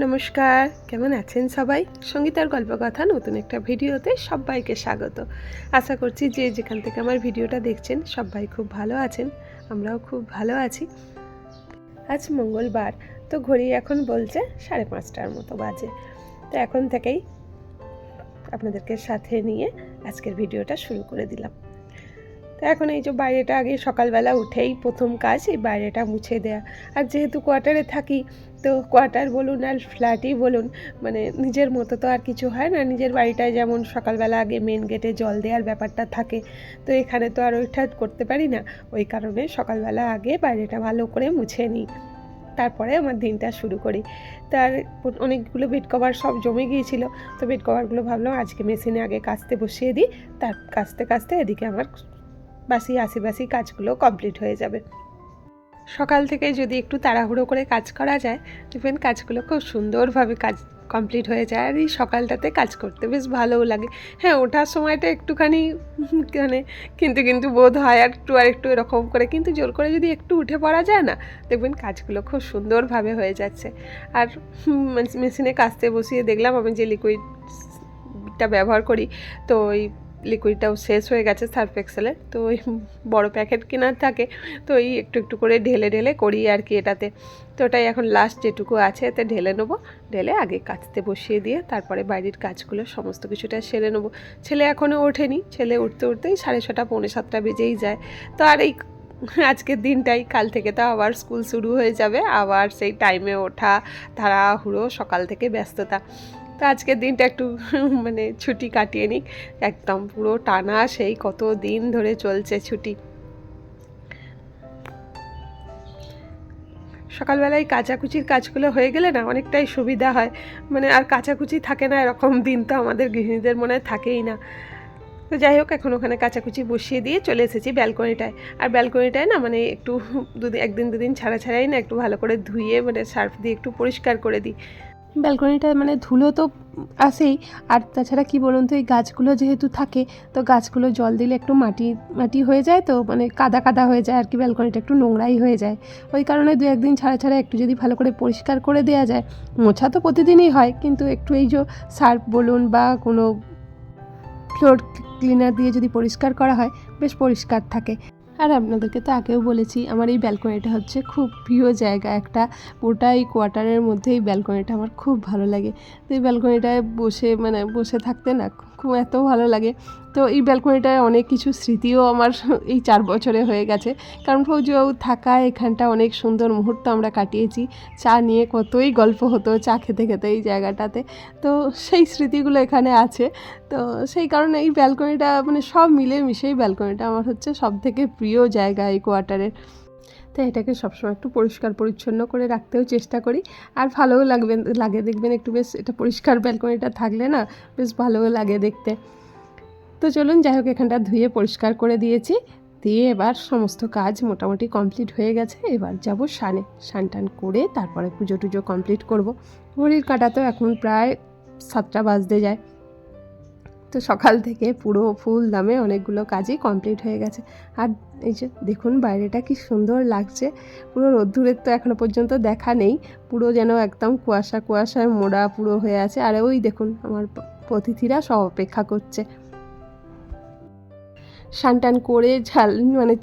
নমস্কার, কেমন আছেন সবাই? সঙ্গীতার গল্পকথা নতুন একটা ভিডিওতে সবাইকে স্বাগত। আশা করছি যে যেখান থেকে আমার ভিডিওটা দেখছেন সবাই খুব ভালো আছেন, আমরাও খুব ভালো আছি। আজ মঙ্গলবার, তো ঘড়ি এখন বলছে 5:30টার মতো বাজে। তো এখন থেকেই আপনাদেরকে সাথে নিয়ে আজকের ভিডিওটা শুরু করে দিলাম। তো এখন এই যে বাইরেটা আগে সকালবেলা উঠেই প্রথম কাজ এই বাইরেটা মুছে দেয়া। আর যেহেতু কোয়ার্টারে থাকি, তো কোয়ার্টার বলুন আর ফ্ল্যাটই বলুন, মানে নিজের মতো তো আর কিছু হয় না। নিজের বাড়িটায় যেমন সকালবেলা আগে মেন গেটে জল দেওয়ার ব্যাপারটা থাকে, তো এখানে তো আর ওইটা করতে পারি না। ওই কারণে সকালবেলা আগে বাইরেটা ভালো করে মুছে নিই, তারপরে আমার দিনটা শুরু করি। তার অনেকগুলো বেড কভার সব জমে গিয়েছিল, তো বেড কভারগুলো ভাবলাম আজকে মেশিনে আগে কাচতে বসিয়ে দিই, তার কাচতে কাচতে এদিকে আমার আশি কাজগুলো কমপ্লিট হয়ে যাবে। সকাল থেকে যদি একটু তাড়াহুড়ো করে কাজ করা যায়, দেখবেন কাজগুলো খুব সুন্দরভাবে কমপ্লিট হয়ে যায়। আর এই সকালটাতে কাজ করতে বেশ ভালোও লাগে। হ্যাঁ, ওঠার সময়টা একটুখানি মানে কিন্তু বোধ হয় আর একটু এরকম করে, কিন্তু জোর করে যদি একটু উঠে পড়া যায় না, দেখবেন কাজগুলো খুব সুন্দরভাবে হয়ে যাচ্ছে। আর মেশিনে কাচতে বসিয়ে দেখলাম আমি যে লিকুইডটা ব্যবহার করি, তো ওই লিকুইডটাও শেষ হয়ে গেছে সার্ফ এক্সেলের। তো ওই বড়ো প্যাকেট কেনার থাকে, তো এই একটু করে ঢেলে করি আর কি এটাতে। তো ওটাই এখন লাস্ট যেটুকু আছে এতে ঢেলে নেবো, ঢেলে আগে কাচতে বসিয়ে দিয়ে তারপরে বাইরের কাজগুলো সমস্ত কিছুটা সেরে নেবো। ছেলে এখনও ওঠেনি, ছেলে উঠতেই 6:30 পৌনে 7টা বেজেই যায়। তো আর এই আজকের দিনটাই, কাল থেকে তো আবার স্কুল শুরু হয়ে যাবে, আবার সেই টাইমে ওঠা, তাড়াহুড়ো, সকাল থেকে ব্যস্ততা। তো আজকের দিনটা একটু মানে ছুটি কাটিয়ে নিই, একদম পুরো টানা সেই কত দিন ধরে চলছে ছুটি। সকালবেলায় কাচাকুচির কাজগুলো হয়ে গেলে না অনেকটাই সুবিধা হয়, মানে আর কাচাকুচি থাকে না, এরকম দিন তো আমাদের গৃহিণীদের মনে থাকেই না। তো যাই হোক, এখন ওখানে কাচাকুচি বসিয়ে দিয়ে চলে এসেছি ব্যালকনিটায়। আর ব্যালকনিটায় না মানে একটু একদিন দুদিন ছাড়াই না একটু ভালো করে ধুয়ে মানে সার্ফ দিয়ে একটু পরিষ্কার করে দিই। ব্যালকনিটা মানে ধুলো তো আসেই, আর তাছাড়া কি বলুন তো, এই গাছগুলো যেহেতু থাকে, তো গাছগুলো জল দিলে একটু মাটি হয়ে যায়, তো মানে কাদা হয়ে যায় আর কি, ব্যালকনিটা একটু নোংরাই হয়ে যায়। ওই কারণে 2-1 দিন ছাড়া একটু যদি ভালো করে পরিষ্কার করে দেওয়া যায়, মোছা তো প্রতিদিনই হয়, কিন্তু একটু এই যে সার্ফ বলুন বা কোনো ফ্লোর ক্লিনার দিয়ে যদি পরিষ্কার করা হয়, বেশ পরিষ্কার থাকে। আর আপনাদেরকে তো আগেও বলেছি, আমার এই ব্যালকনিটা হচ্ছে খুব প্রিয় জায়গা একটা, পুরোটা এই কোয়ার্টারের মধ্যে এই ব্যালকনিটা আমার খুব ভালো লাগে। তো এই ব্যালকনিটায় বসে থাকতে না খুব এত ভালো লাগে। তো এই ব্যালকনিটায় অনেক কিছু স্মৃতিও আমার এই 4 বছরে হয়ে গেছে, কারণ ফৌজিবাবু থাকা এখানটা অনেক সুন্দর মুহূর্ত আমরা কাটিয়েছি। চা নিয়ে কতই গল্প হতো চা খেতে খেতে এই জায়গাটাতে, তো সেই স্মৃতিগুলো এখানে আছে। তো সেই কারণে এই ব্যালকনিটা মানে সব মিলে মিশেই ব্যালকনিটা আমার হচ্ছে সবথেকে প্রিয় জায়গা এই কোয়ার্টারের। তো এটাকে সবসময় একটু পরিষ্কার পরিচ্ছন্ন করে রাখতেও চেষ্টা করি, আর ভালোও লাগে দেখবেন একটু বেশ এটা পরিষ্কার ব্যালকনিটা থাকলে না বেশ ভালোও লাগে দেখতে। তো চলুন, যাই হোক, এখানটা ধুয়ে পরিষ্কার করে দিয়েছি, দিয়ে এবার সমস্ত কাজ মোটামুটি কমপ্লিট হয়ে গেছে। এবার যাব স্নান টান করে তারপরে পুজো টুজো কমপ্লিট করব। ঘড়ির কাঁটা তো এখন প্রায় 7টা বাজতে যায়। তো সকাল থেকে পুরো ফুল দামে অনেকগুলো কাজই কমপ্লিট হয়ে গেছে। আর এই যে দেখুন বাইরেটা কি সুন্দর লাগছে, পুরো রোদ্দুরের তো এখনও পর্যন্ত দেখা নেই, পুরো যেন একদম কুয়াশায় মোড়া পুরো হয়ে আছে। আর ওই দেখুন আমার অতিথিরা সব অপেক্ষা করছে। স্নান করে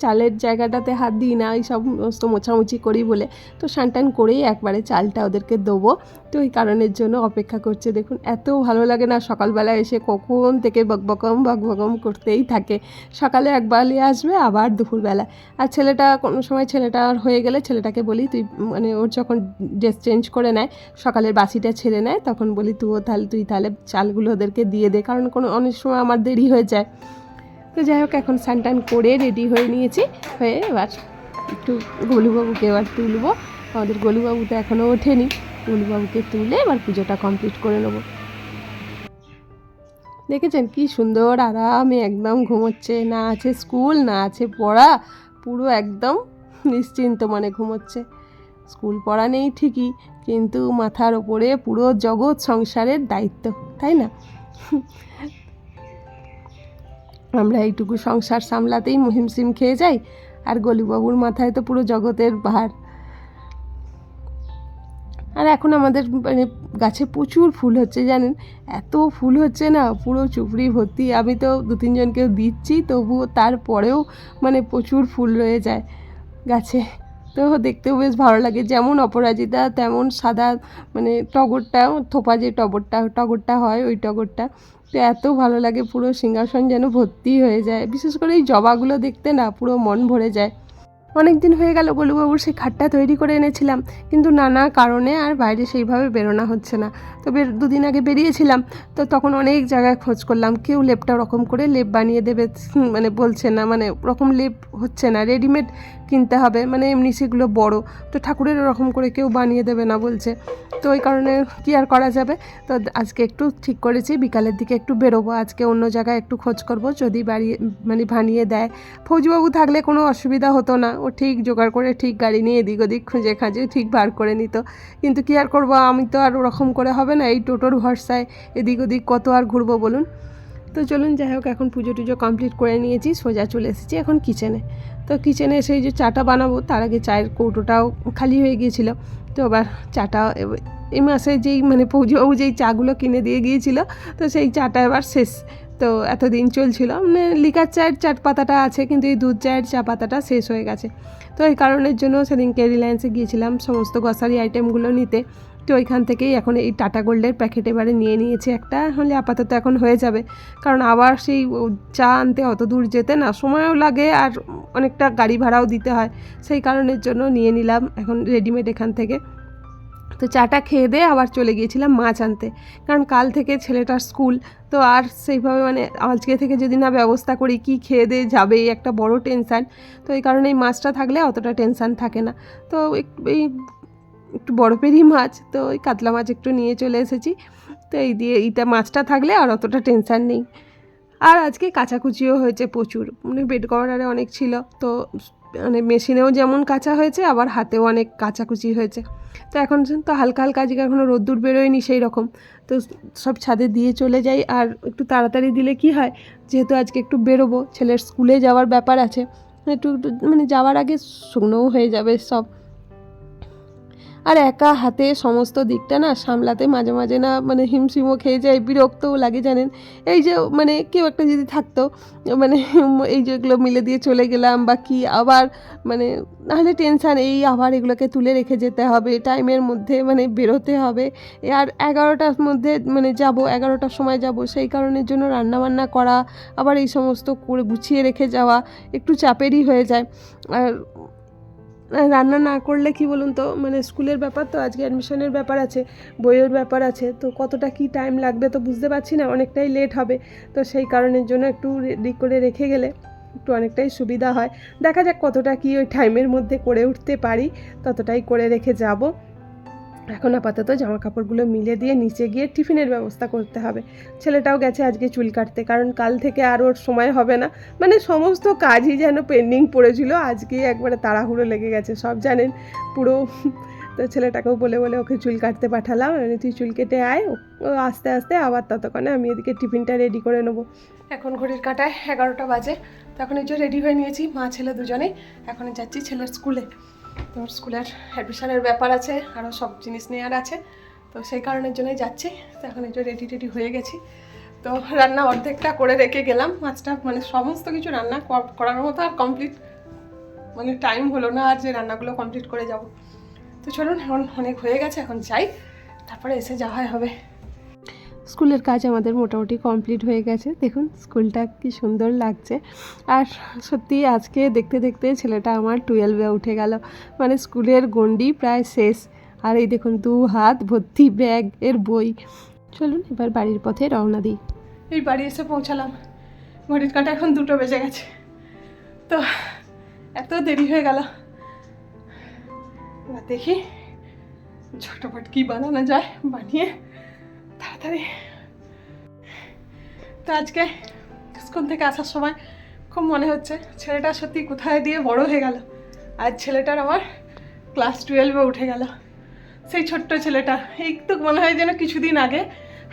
চালের জায়গাটাতে হাত দিই না, এই সমস্ত মোছামুছি করি বলে, তো স্নান করেই একবারে চালটা ওদেরকে দেবো। তো এই কারণের জন্য অপেক্ষা করছে। দেখুন এত ভালো লাগে না, সকালবেলা এসে কখন থেকে বকবকম করতেই থাকে। সকালে একবার নিয়ে আসবে, আবার দুপুরবেলা। আর কোনো সময় ছেলেটার হয়ে গেলে ছেলেটাকে বলি, তুই মানে ওর যখন ড্রেস চেঞ্জ করে নেয়, সকালের বাসিটা ছেড়ে নেয়, তখন বলি তুই তাহলে চালগুলো ওদেরকে দিয়ে দে, কারণ অনেক সময় আমার দেরি হয়ে যায়। তো যাই হোক, এখন স্নান করে রেডি হয়ে নিয়েছি, হয়ে এবার একটু গোলুবাবুকে এবার তুলবো। আমাদের গোলুবাবু তো এখনও ওঠেনি, গোলুবাবুকে তুলে এবার পুজোটা কমপ্লিট করে নেবো। দেখেছেন কি সুন্দর আরামে একদম ঘুমোচ্ছে, না আছে স্কুল না আছে পড়া, পুরো একদম নিশ্চিন্ত মানে ঘুমোচ্ছে। স্কুল পড়া নেই ঠিকই, কিন্তু মাথার ওপরে পুরো জগৎ সংসারের দায়িত্ব, তাই না? আমরা এইটুকু সংসার সামলাতেই হিমশিম খেয়ে যাই, আর গলুবাবুর মাথায় তো পুরো জগতের ভার। আর আর এখন আমাদের মানে গাছে প্রচুর ফুল হচ্ছে জানেন, এত ফুল হচ্ছে না পুরো চুপড়ি ভর্তি। আমি তো 2-3 জনকেও দিচ্ছি, তবুও তারপরেও মানে প্রচুর ফুল রয়ে যায় গাছে। তো দেখতেও বেশ ভালো লাগে, যেমন অপরাজিতা তেমন সাদা মানে টগরটা, থোপা যে টগরটা হয় ওই টগরটা, তো এত ভালো লাগে, পুরো সিংহাসন যেন ভর্তি হয়ে যায়। বিশেষ করে এই জবাগুলো দেখতে না পুরো মন ভরে যায়। অনেক দিন হয়ে গেল গোলুবাবুর সেই খাটটা তৈরি করে এনেছিলাম, কিন্তু নানা কারণে আর বাইরে সেইভাবে বেরোনো হচ্ছে না। তবে 2 দিন আগে বেরিয়েছিলাম, তো তখন অনেক জায়গায় খোঁজ করলাম, কেউ লেপটা ওরকম করে লেপ বানিয়ে দেবে মানে বলছে না, মানে ওরকম লেপ হচ্ছে না, রেডিমেড কিনতে হবে, মানে এমনি সেগুলো বড়, তো ঠাকুরের ওরকম করে কেউ বানিয়ে দেবে না বলছে। তো ওই কারণে কী আর করা যাবে, তো আজকে একটু ঠিক করেছি বিকালের দিকে একটু বেরোবো, আজকে অন্য জায়গায় একটু খোঁজ করব, যদি মানে বানিয়ে দেয়। ফৌজিবাবু থাকলে কোনো অসুবিধা হতো না, ও ঠিক জোগাড় করে ঠিক গাড়ি নিয়ে এদিক ওদিক খুঁজে খাঁজে ঠিক বার করে নিত, কিন্তু কী আর করবো, আমি তো আর ওরকম করে হবে না, এই টোটোর ভরসায় এদিক ওদিক কত আর ঘুরবো বলুন। তো চলুন যাই হোক, এখন পুজো টুজো কমপ্লিট করে নিয়েছি, সোজা চলে এসেছি এখন কিচেনে। তো কিচেনে এসে যে চাটা বানাবো, তার আগে চায়ের কৌটোটাও খালি হয়ে গিয়েছিল, তো আবার চাটা এই মাসে যেই মানে ফৌজিবাবু যেই চাগুলো কিনে দিয়ে গিয়েছিল, তো সেই চাটা এবার শেষ। তো এতদিন চলছিল মানে লিকার চায়ের চাট পাতাটা আছে, কিন্তু এই দুধ চায়ের চা পাতাটা শেষ হয়ে গেছে। তো এই কারণের জন্য সেদিনকে রিলায়েন্সে গিয়েছিলাম সমস্ত গ্রসারি আইটেমগুলো নিতে, তো ওইখান থেকেই এখন এই টাটা গোল্ডের প্যাকেট এবারে নিয়ে নিয়েছি একটা, হলে আপাতত এখন হয়ে যাবে, কারণ আবার সেই চা আনতে অত দূর যেতে না সময়ও লাগে, আর অনেকটা গাড়ি ভাড়াও দিতে হয়, সেই কারণের জন্য নিয়ে নিলাম এখন রেডিমেড এখান থেকে। তো চাটা খেয়ে দিয়ে আবার চলে গিয়েছিলাম মাছ আনতে, কারণ কাল থেকে ছেলেটার স্কুল, তো আর সেইভাবে মানে আজকে থেকে যদি না ব্যবস্থা করি কি খেয়ে দিয়ে যাবে, এই একটা বড় টেনশান। তো এই কারণে এই মাছটা থাকলে অতটা টেনশান থাকে না। তো একটু বড় পেরি মাছ, তো ওই কাতলা মাছ একটু নিয়ে চলে এসেছি, তো এই দিয়ে এইটা মাছটা থাকলে আর অতটা টেনশান নেই। আর আজকে কাচাকুচিও হয়েছে প্রচুর, মানে বেড কভারে অনেক ছিল, তো মানে মেশিনেও যেমন কাঁচা হয়েছে, আবার হাতেও অনেক কাচাকুচি হয়েছে। তো এখন তো হালকা হালকা, আজকে এখনও রোদ্দুর বেরোয়নি সেই রকম, তো সব ছাদে দিয়ে চলে যাই। আর একটু তাড়াতাড়ি দিলে কি হয়, যেহেতু আজকে একটু বেরোবো, ছেলের স্কুলে যাওয়ার ব্যাপার আছে, একটু মানে যাওয়ার আগে শুকনোও হয়ে যাবে সব। আর একা হাতে সমস্ত দিকটা না সামলাতে মাঝে মাঝে না মানে হিমশিমও খেয়ে যায়, বিরক্তও লাগে জানেন। এই যে মানে কেউ একটা যদি থাকতো, মানে এই যেগুলো মিলে দিয়ে চলে গেলাম বা কি, আবার মানে নাহলে টেনশান, এই আবার এগুলোকে তুলে রেখে যেতে হবে, টাইমের মধ্যে মানে বেরোতে হবে, আর 11টার মধ্যে মানে যাব, 11টার সময় যাব, সেই কারণের জন্য রান্নাবান্না করা, আবার এই সমস্ত করে গুছিয়ে রেখে যাওয়া একটু চাপেরই হয়ে যায়। আর রান্না না করলে কি বলুন তো, মানে স্কুলের ব্যাপার, তো আজকে অ্যাডমিশনের ব্যাপার আছে, বইয়ের ব্যাপার আছে, তো কতটা কি টাইম লাগবে তো বুঝতে পারছি না, অনেকটাই লেট হবে। তো সেই কারণের জন্য একটু রেডি করে রেখে গেলে একটু অনেকটাই সুবিধা হয়। দেখা যাক কতটা কি ওই টাইমের মধ্যে করে উঠতে পারি, ততটাই করে রেখে যাব। এখন আপাতত জামা কাপড়গুলো মিলে দিয়ে নিচে গিয়ে টিফিনের ব্যবস্থা করতে হবে। ছেলেটাও গেছে আজকে চুল কাটতে, কারণ কাল থেকে আর ওর সময় হবে না, মানে সমস্ত কাজই যেন পেন্ডিং পড়েছিল, আজকে একবারে তাড়াহুড়ো লেগে গেছে সব জানেন পুরো। তো ছেলেটাকেও বলে বলে ওকে চুল কাটতে পাঠালাম, মানে তুই চুল কেটে আয়, ও আস্তে আস্তে আবার ততক্ষণে আমি এদিকে টিফিনটা রেডি করে নেবো। এখন ঘড়ির কাঁটায় 11টা বাজে, তখন এই যে রেডি হয়ে নিয়েছি মা ছেলে দুজনেই, এখন যাচ্ছি ছেলের স্কুলে। তো স্কুলের অ্যাডমিশনের ব্যাপার আছে, আরও সব জিনিস নেওয়ার আছে, তো সেই কারণের জন্যই যাচ্ছি। তো এখন একটু রেডি হয়ে গেছি, তো রান্না অর্ধেকটা করে রেখে গেলাম, মাছটা মানে সমস্ত কিছু রান্না করার মতো আর কমপ্লিট মানে টাইম হলো না আর যে রান্নাগুলো কমপ্লিট করে যাব। তো চলুন এখন অনেক হয়ে গেছে, এখন যাই, তারপরে এসে যাওয়াই হবে। স্কুলের কাজ আমাদের মোটামুটি কমপ্লিট হয়ে গেছে, দেখুন স্কুলটা কি সুন্দর লাগছে। আর সত্যি আজকে দেখতে দেখতে ছেলেটা আমার 12-এ উঠে গেল, মানে স্কুলের গণ্ডি প্রায় শেষ। আর এই দেখুন 2 হাত ভর্তি ব্যাগ এর বই। চলুন এবার বাড়ির পথে রওনা দিই। এই বাড়ি এসে পৌঁছালাম, ঘড়ির কাঁটা এখন 2টো বেজে গেছে, তো এত দেরি হয়ে গেল। এবার দেখি ঝটপট কী বানানো যায়, বানিয়ে তাড়াতাড়ি। তো আজকে স্কুল থেকে আসার সময় খুব মনে হচ্ছে ছেলেটা সত্যি কোথায় দিয়ে বড় হয়ে গেল। আজ ছেলেটার আমার ক্লাস 12-এ উঠে গেল, সেই ছোট্ট ছেলেটা এই তো মনে হয় যেন কিছুদিন আগে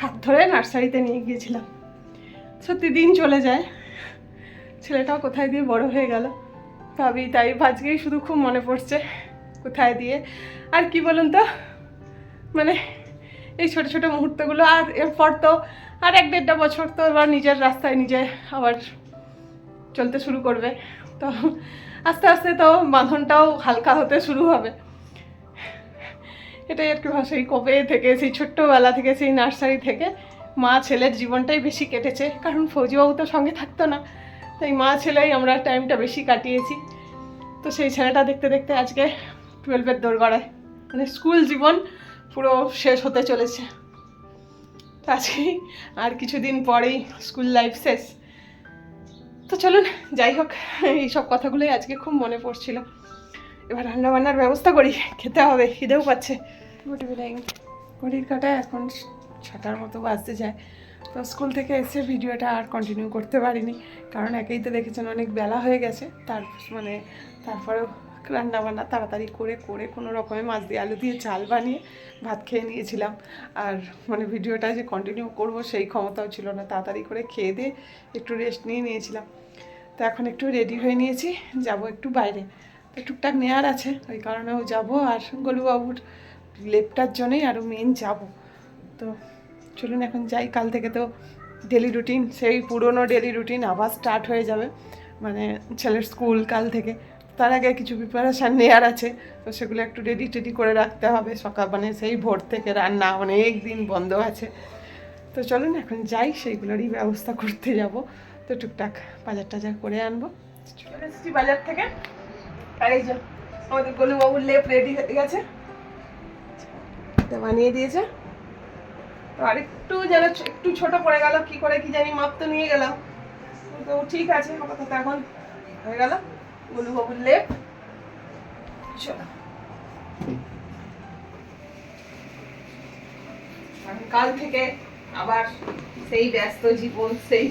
হাত ধরে নার্সারিতে নিয়ে গিয়েছিলাম। সত্যি দিন চলে যায়, ছেলেটাও কোথায় দিয়ে বড় হয়ে গেল ভাবি, তাই আজকেই শুধু খুব মনে পড়ছে কোথায় দিয়ে। আর কি বলুন তো, মানে এই ছোটো ছোটো মুহূর্তগুলো। আর এরপর তো আর 1-1.5 বছর তো এবার নিজের রাস্তায় নিজে আবার চলতে শুরু করবে, তো আস্তে আস্তে তো বাঁধনটাও হালকা হতে শুরু হবে। এটাই আর কি, সেই কবে থেকে, সেই ছোট্টবেলা থেকে, সেই নার্সারি থেকে মা ছেলের জীবনটাই বেশি কেটেছে, কারণ ফৌজিবাবু তো সঙ্গে থাকতো না, তাই মা ছেলেই আমরা টাইমটা বেশি কাটিয়েছি। তো সেই ছেলেটা দেখতে দেখতে আজকে 12-এর দোরগড়ায়, মানে স্কুল জীবন পুরো শেষ হতে চলেছে। তো আজকেই আর কিছুদিন পরেই স্কুল লাইফ শেষ। তো চলুন যাই হোক, এইসব কথাগুলোই আজকে খুব মনে পড়ছিল। এবার রান্নাবান্নার ব্যবস্থা করি, খেতে হবে, খিদেও পাচ্ছে। Good evening. ঘড়ির কাঁটায় এখন 6টার মতো বাজতে যায়। তো স্কুল থেকে এসে ভিডিওটা আর কন্টিনিউ করতে পারিনি, কারণ একেই তো দেখেছেন অনেক বেলা হয়ে গেছে। তারপরেও রান্নাবান্না তাড়াতাড়ি করে কোনো রকমে মাছ দিয়ে আলু দিয়ে চাল বানিয়ে ভাত খেয়ে নিয়েছিলাম। আর মানে ভিডিওটা যে কন্টিনিউ করব সেই ক্ষমতাও ছিল না, তাড়াতাড়ি করে খেয়ে দিয়ে একটু রেস্ট নিয়েছিলাম। তো এখন একটু রেডি হয়ে নিয়েছি, যাব একটু বাইরে, তো টুকটাক নেওয়ার আছে, ওই কারণেও যাব। আর গোলুবাবুর লেপটার জন্যই আরও মেন যাব। তো চলুন এখন যাই। কাল থেকে তো ডেলি রুটিন, সেই পুরনো ডেলি রুটিন আবার স্টার্ট হয়ে যাবে, মানে ছেলের স্কুল কাল থেকে। তার আগে কিছু প্রিপারেশান নেওয়ার আছে, তো সেগুলো একটু রেডি করে রাখতে হবে। সকাল মানে সেই ভোর থেকে রান্না অনেক দিন বন্ধ আছে। তো চলুন এখন যাই, সেইগুলোরই ব্যবস্থা করতে যাব। তো টুকটাক বাজার টাজার করে আনবো। চলে এসেছি বাজার থেকে, আর এই যে আমাদের গোলুবাবুর লেপ রেডি হয়ে গেছে, বানিয়ে দিয়েছে। তো আর একটু যেন একটু ছোট পড়ে গেল, কি করে কি জানি, মাপ তো নিয়ে গেলাম, তো ঠিক আছে আপাতত এখন হয়ে গেল গোলুবাবুর লেপ। চলো কাল থেকে আবার সেই ব্যস্ত জীবন, সেই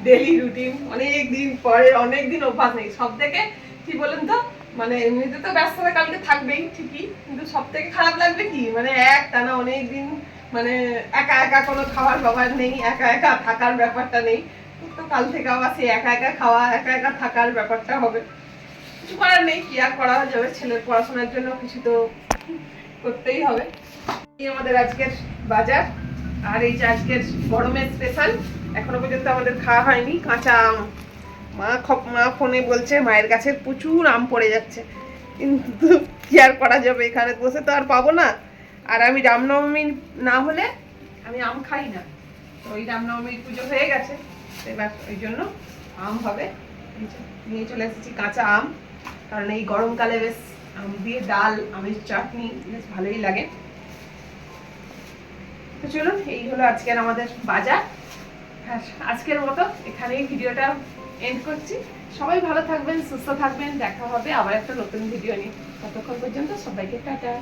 ডেলি রুটিন। অনেক দিন পরে, অনেক দিন অভ্যাস নেই। সব থেকে কি বলেন তো, মানে এমনিতে তো ব্যস্ততা কালকে থাকবেই ঠিকই, কিন্তু সব থেকে খারাপ লাগবে কি, মানে এক টানা অনেক দিন মানে একা একা কোনো খাবার দাবার নেই, একা একা থাকার ব্যাপারটা নেই। তো কাল থেকে আবার সেই একা একা খাওয়া, একা একা থাকার ব্যাপারটা হবে। কিছু করার নেই, কি আর করা যাবে, ছেলের পড়াশোনার জন্য কিছু তো করতেই হবে। এই আমাদের আজকের বাজার। আর এই যে আজকের গরমের স্পেশাল, এখনো পর্যন্ত আমাদের খাওয়া হয়নি, কাঁচা আম। মা ফোনে বলছে মায়ের গাছের প্রচুর আম পড়ে যাচ্ছে, কিন্তু কি আর করা যাবে, এখানে বসে তো আর পাবো না। আর আমি রামনবমী না হলে আমি আম খাই না, তো ওই রামনবমীর পুজো হয়ে গেছে, এবার ওই জন্য আম হবে। নিয়ে চলে এসেছি কাঁচা আম, কারণ এই গরমকালে বেশ আম দিয়ে ডাল, আমের চাটনি বেশ ভালোই লাগে। তো চলুন, এই হলো আজকের আমাদের বাজার। হ্যাঁ, আজকের মতো এখানেই ভিডিওটা এন্ড করছি। সবাই ভালো থাকবেন, সুস্থ থাকবেন, দেখা হবে আবার একটা নতুন ভিডিও নিয়ে। ততক্ষণ পর্যন্ত সবাইকে টাটা।